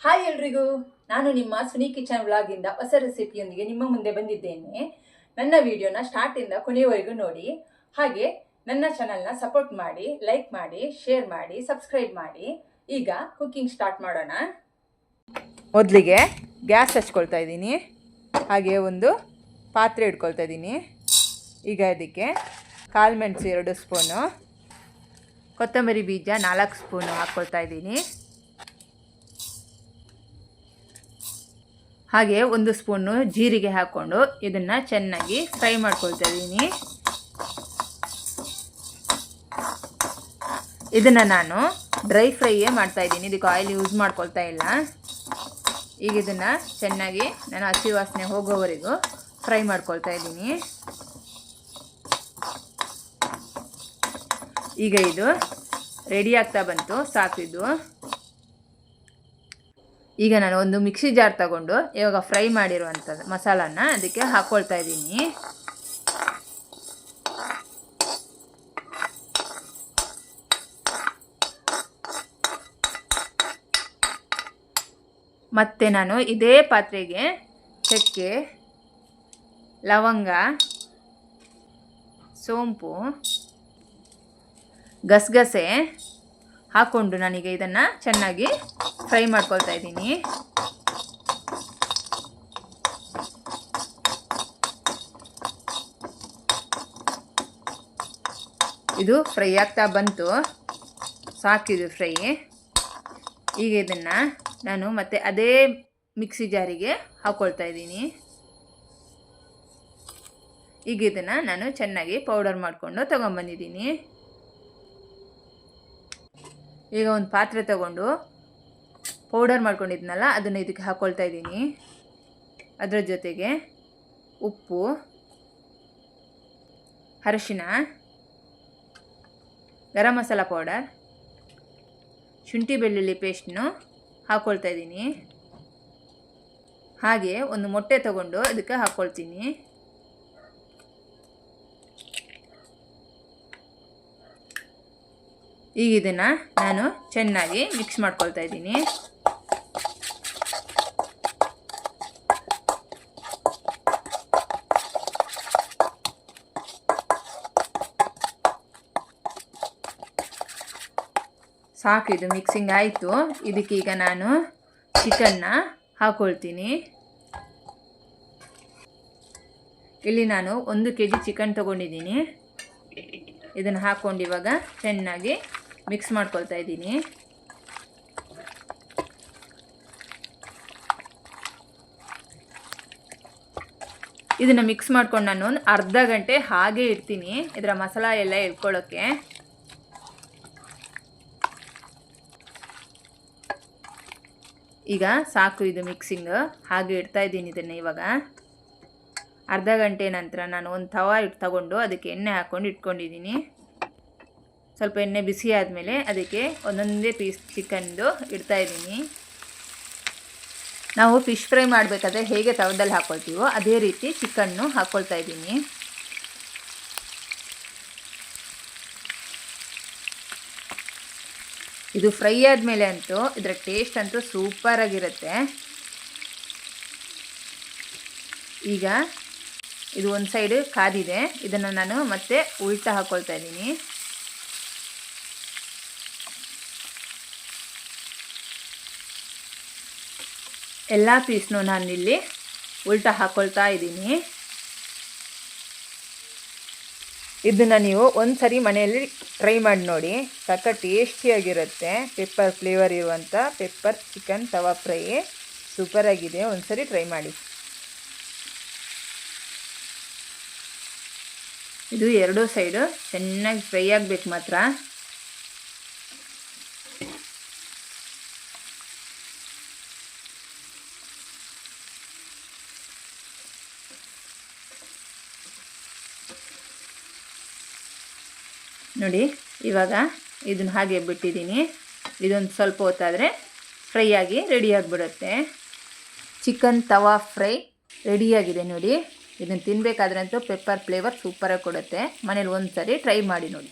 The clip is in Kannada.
ಹಾಯ್ ಎಲ್ರಿಗೂ, ನಾನು ನಿಮ್ಮ ಸುನಿ ಕಿಚನ್ ವ್ಲಾಗಿಂದ ಹೊಸ ರೆಸಿಪಿಯೊಂದಿಗೆ ನಿಮ್ಮ ಮುಂದೆ ಬಂದಿದ್ದೇನೆ. ನನ್ನ ವಿಡಿಯೋನ ಸ್ಟಾರ್ಟಿಂದ ಕೊನೆಯವರೆಗೂ ನೋಡಿ. ಹಾಗೆ ನನ್ನ ಚಾನಲ್ನ ಸಪೋರ್ಟ್ ಮಾಡಿ, ಲೈಕ್ ಮಾಡಿ, ಶೇರ್ ಮಾಡಿ, ಸಬ್ಸ್ಕ್ರೈಬ್ ಮಾಡಿ. ಈಗ ಕುಕ್ಕಿಂಗ್ ಸ್ಟಾರ್ಟ್ ಮಾಡೋಣ. ಮೊದಲಿಗೆ ಗ್ಯಾಸ್ ಹಚ್ಕೊಳ್ತಾ ಇದ್ದೀನಿ. ಹಾಗೆ ಒಂದು ಪಾತ್ರೆ ಇಟ್ಕೊಳ್ತಾ ಇದ್ದೀನಿ. ಈಗ ಅದಕ್ಕೆ ಕಾಳು ಮೆಣಸು 2 ಸ್ಪೂನು, ಕೊತ್ತಂಬರಿ ಬೀಜ 4 ಸ್ಪೂನು ಹಾಕ್ಕೊಳ್ತಾ ಇದ್ದೀನಿ. ಹಾಗೆ 1 ಸ್ಪೂನು ಜೀರಿಗೆ ಹಾಕ್ಕೊಂಡು ಇದನ್ನು ಚೆನ್ನಾಗಿ ಫ್ರೈ ಮಾಡ್ಕೊಳ್ತಾ ಇದ್ದೀನಿ. ಇದನ್ನು ನಾನು ಡ್ರೈ ಫ್ರೈಯೇ ಮಾಡ್ತಾ ಇದ್ದೀನಿ, ಇದಕ್ಕೆ ಆಯಿಲ್ ಯೂಸ್ ಮಾಡ್ಕೊಳ್ತಾ ಇಲ್ಲ. ಈಗ ಇದನ್ನು ಚೆನ್ನಾಗಿ ನಾನು ಹಸಿ ವಾಸನೆ ಹೋಗೋವರೆಗೂ ಫ್ರೈ ಮಾಡ್ಕೊಳ್ತಾ ಇದ್ದೀನಿ. ಈಗ ಇದು ರೆಡಿ ಆಗ್ತಾ ಬಂತು, ಸಾಕಿದ್ದು. ಈಗ ನಾನು ಒಂದು ಮಿಕ್ಸಿ ಜಾರ್ ತಗೊಂಡು ಇವಾಗ ಫ್ರೈ ಮಾಡಿರುವಂಥದ್ದು ಮಸಾಲಾನ ಅದಕ್ಕೆ ಹಾಕ್ಕೊಳ್ತಾ ಇದ್ದೀನಿ. ಮತ್ತು ನಾನು ಇದೇ ಪಾತ್ರೆಗೆ ಚಕ್ಕೆ, ಲವಂಗ, ಸೋಂಪು, ಗಸಗಸೆ ಹಾಕ್ಕೊಂಡು ನಾನೀಗ ಇದನ್ನು ಚೆನ್ನಾಗಿ ಫ್ರೈ ಮಾಡ್ಕೊಳ್ತಾ ಇದ್ದೀನಿ. ಇದು ಫ್ರೈ ಆಗ್ತಾ ಬಂತು, ಸಾಕಿದು ಫ್ರೈ. ಈಗ ಇದನ್ನು ನಾನು ಮತ್ತೆ ಅದೇ ಮಿಕ್ಸಿ ಜಾರಿಗೆ ಹಾಕ್ಕೊಳ್ತಾ ಇದ್ದೀನಿ. ಈಗ ಇದನ್ನು ನಾನು ಚೆನ್ನಾಗಿ ಪೌಡರ್ ಮಾಡಿಕೊಂಡು ತೊಗೊಂಬಂದಿದ್ದೀನಿ. ಈಗ ಒಂದು ಪಾತ್ರೆ ತಗೊಂಡು ಪೌಡರ್ ಮಾಡ್ಕೊಂಡಿದ್ನಲ್ಲ ಅದನ್ನು ಇದಕ್ಕೆ ಹಾಕ್ಕೊಳ್ತಾ ಇದ್ದೀನಿ. ಅದರ ಜೊತೆಗೆ ಉಪ್ಪು, ಅರಿಶಿನ, ಗರಂ ಮಸಾಲ ಪೌಡರ್, ಶುಂಠಿ ಬೆಳ್ಳುಳ್ಳಿ ಪೇಸ್ಟನ್ನು ಹಾಕ್ಕೊಳ್ತಾ ಇದ್ದೀನಿ. ಹಾಗೆ ಒಂದು ಮೊಟ್ಟೆ ತಗೊಂಡು ಇದಕ್ಕೆ ಹಾಕ್ಕೊಳ್ತೀನಿ. ಈಗ ಇದನ್ನು ನಾನು ಚೆನ್ನಾಗಿ ಮಿಕ್ಸ್ ಮಾಡ್ಕೊಳ್ತಾ ಇದ್ದೀನಿ. ಸಾಕು, ಇದು ಮಿಕ್ಸಿಂಗ್ ಆಯಿತು. ಇದಕ್ಕೀಗ ನಾನು ಚಿಕನ್ನ ಹಾಕ್ಕೊಳ್ತೀನಿ. ಇಲ್ಲಿ ನಾನು 1 kg ಚಿಕನ್ ತೊಗೊಂಡಿದ್ದೀನಿ. ಇದನ್ನು ಹಾಕ್ಕೊಂಡು ಇವಾಗ ಚೆನ್ನಾಗಿ ಮಿಕ್ಸ್ ಮಾಡ್ಕೊಳ್ತಾ ಇದ್ದೀನಿ. ಇದನ್ನು ಮಿಕ್ಸ್ ಮಾಡ್ಕೊಂಡು ನಾನು ಒಂದು ಅರ್ಧ ಗಂಟೆ ಹಾಗೆ ಇಡ್ತೀನಿ, ಇದರ ಮಸಾಲ ಎಲ್ಲ ಎಳ್ಕೊಳ್ಳೋಕ್ಕೆ. ಈಗ ಸಾಕು, ಇದು ಮಿಕ್ಸಿಂಗ್ ಹಾಗೆ ಇಡ್ತಾ ಇದ್ದೀನಿ. ಇದನ್ನು ಇವಾಗ ಅರ್ಧ ಗಂಟೆ ನಂತರ ನಾನು ಒಂದು ತವಾ ತಗೊಂಡು ಅದಕ್ಕೆ ಎಣ್ಣೆ ಹಾಕ್ಕೊಂಡು ಇಟ್ಕೊಂಡಿದ್ದೀನಿ. ಸ್ವಲ್ಪ ಎಣ್ಣೆ ಬಿಸಿ ಆದಮೇಲೆ ಅದಕ್ಕೆ ಒಂದೊಂದೇ ಪೀಸ್ ಚಿಕನ್ದು ಇಡ್ತಾ ಇದ್ದೀನಿ. ನಾವು ಫಿಶ್ ಫ್ರೈ ಮಾಡಬೇಕಾದ್ರೆ ಹೇಗೆ ತವದಲ್ಲಿ ಹಾಕ್ಕೊಳ್ತೀವೋ ಅದೇ ರೀತಿ ಚಿಕನ್ನು ಹಾಕ್ಕೊಳ್ತಾ ಇದ್ದೀನಿ. ಇದು ಫ್ರೈ ಆದಮೇಲೆ ಅಂತೂ ಇದರ ಟೇಸ್ಟ್ ಅಂತೂ ಸೂಪರಾಗಿರುತ್ತೆ. ಈಗ ಇದು ಒಂದು ಸೈಡ್ ಕಾದಿದೆ, ಇದನ್ನು ನಾನು ಮತ್ತೆ ಉಲ್ಟಾ ಹಾಕ್ಕೊಳ್ತಾ ಇದ್ದೀನಿ. ಎಲ್ಲ ಪೀಸ್ನು ನಾನಿಲ್ಲಿ ಉಲ್ಟಾ ಹಾಕ್ಕೊಳ್ತಾ ಇದ್ದೀನಿ. ಇದನ್ನು ನೀವು ಒಂದು ಸರಿ ಮನೆಯಲ್ಲಿ ಟ್ರೈ ಮಾಡಿ ನೋಡಿ, ಸಕ್ಕ ಟೇಸ್ಟಿಯಾಗಿರುತ್ತೆ. ಪೆಪ್ಪರ್ ಫ್ಲೇವರ್ ಇರುವಂಥ ಪೆಪ್ಪರ್ ಚಿಕನ್ ತವಾ ಫ್ರೈ ಸೂಪರಾಗಿದೆ, ಒಂದು ಸರಿ ಟ್ರೈ ಮಾಡಿ. ಇದು 2 ಸೈಡು ಚೆನ್ನಾಗಿ ಫ್ರೈ ಆಗಬೇಕು ಮಾತ್ರ. ನೋಡಿ, ಇವಾಗ ಇದನ್ನು ಹಾಗೆ ಬಿಟ್ಟಿದ್ದೀನಿ. ಇದೊಂದು ಸ್ವಲ್ಪ ಹೊತ್ತಾದರೆ ಫ್ರೈ ಆಗಿ ರೆಡಿಯಾಗಿಬಿಡುತ್ತೆ. ಚಿಕನ್ ತವಾ ಫ್ರೈ ರೆಡಿಯಾಗಿದೆ ನೋಡಿ. ಇದನ್ನು ತಿನ್ನಬೇಕಾದ್ರಂತೂ ಪೆಪ್ಪರ್ ಫ್ಲೇವರ್ ಸೂಪರಾಗಿ ಕೊಡುತ್ತೆ. ಮನೇಲಿ ಒಂದು ಸರಿ ಟ್ರೈ ಮಾಡಿ ನೋಡಿ.